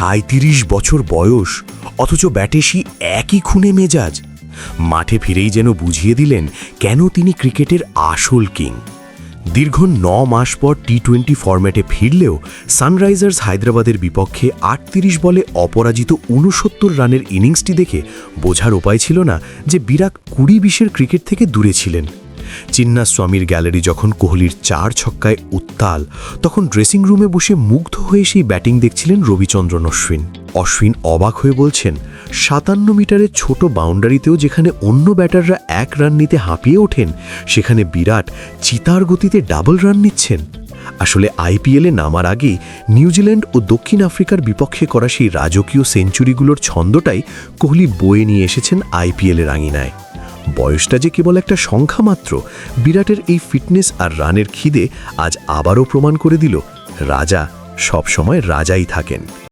৩৭ বছর বয়স, অথচ ব্যাটে সেই একই খুনে মেজাজ। মাঠে ফিরেই যেন বুঝিয়ে দিলেন কেন তিনি ক্রিকেটের আসল কিং। দীর্ঘ ৯ মাস পর টি-20 ফরম্যাটে ফিরলেও সানরাইজার্স হায়দ্রাবাদের বিপক্ষে ৩৮ বলে অপরাজিত ৬৯ রানের ইনিংসটি দেখে বোঝার উপায় ছিল না যে বিরাট ২০-২০-এর ক্রিকেট থেকে দূরে ছিলেন। চিন্নাস্বামীর গ্যালারি যখন কোহলির ৪ ছক্কায় উত্তাল, তখন ড্রেসিং রুমে বসে মুগ্ধ হয়ে সেই ব্যাটিং দেখছিলেন রবিচন্দ্রন অশ্বিন। অশ্বিন অবাক হয়ে বলছেন, ৫৭ মিটারের ছোট বাউন্ডারিতেও যেখানে অন্য ব্যাটাররা ১ রান নিতে হাঁপিয়ে ওঠেন, সেখানে বিরাট চিতার গতিতে ডাবল রান নিচ্ছেন। আসলে আইপিএলে নামার আগেই নিউজিল্যান্ড ও দক্ষিণ আফ্রিকার বিপক্ষে করা সেই রাজকীয় সেঞ্চুরিগুলোর ছন্দটাই কোহলি বয়ে নিয়ে এসেছেন আইপিএলের আঙিনায়। বয়সটা যে কেবল একটা সংখ্যা মাত্র, বিরাটের এই ফিটনেস আর রানের খিদে আজ আবারও প্রমাণ করে দিল রাজা সবসময় রাজাই থাকেন।